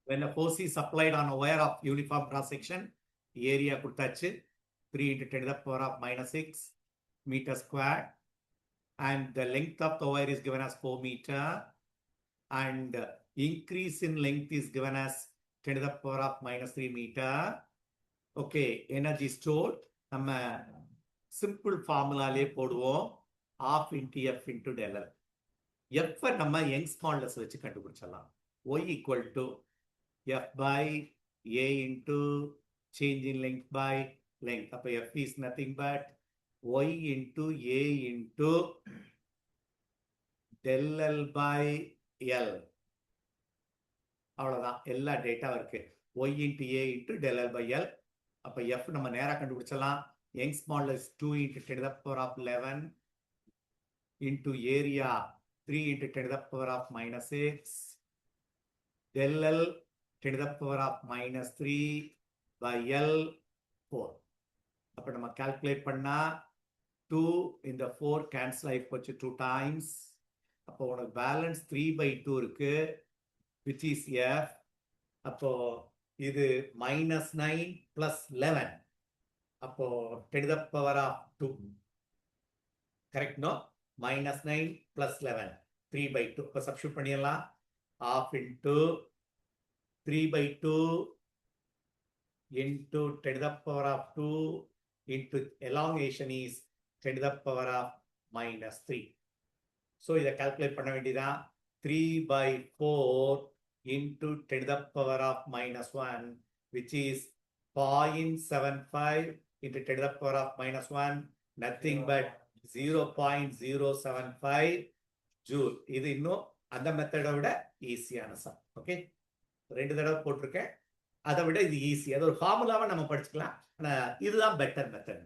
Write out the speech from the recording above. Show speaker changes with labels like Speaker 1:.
Speaker 1: when a force is applied on a wire of uniform cross section, area கொடுத்தாச்சு 3 into 10 to the power of minus 6 meter squared, and the length of the wire is given as 4 meter, and increase in length is given as 10 to the power of minus 3 meter. Okay, energy stored நம்ம simple formulaலே போடுவோம், half into F into del L. F நம்ம Young's modulus வச்சு கண்டுபிடிச்சலாம். Y equal to F by A into change in length by length. அப்ப F is nothing but Y into A into del L by L. அவ்வளவுதான், எல்லா data இருக்கு. Y into A into del L by L. அப்ப F நம்ம நேரா கண்டுபிடிச்சலாம். Young's modulus 2 into 10 to the power of 11 into area 3 into 10 to the power of minus 6 del L 10 to the power of minus 3 by L 4. அப்ப நம்ம calculate பண்ணா 2 இந்த 4 cancel ஆகி போச்சு 2 times. அப்போ உனக்கு balance 3 by 2 இருக்கு, which is F. அப்போ இது minus 9 plus 11. அப்போ 10 to the power of 2. Correct, no? Minus 9 plus 11. 3 by 2. இப்போ substitute பண்ணிடலாம். Half into 3 by 2 into 10 to the power of 2 into elongation is 10 to the power of minus 3. So இதை calculate பண்ண வேண்டியதான். 3 by 4 into 10 to the power of minus 1, which is 0.75 into 10 to the power of minus 1, nothing but 0.075 joule. இது இன்னும் அந்த மெத்தடை விட ஈஸியான some. Okay, 2 தடவை போட்டிருக்கேன், அதை விட இது ஈஸி. அது ஒரு ஃபார்முலாவை நம்ம படிச்சுக்கலாம், ஆனால் இதுதான் பெட்டர் மெத்தட்.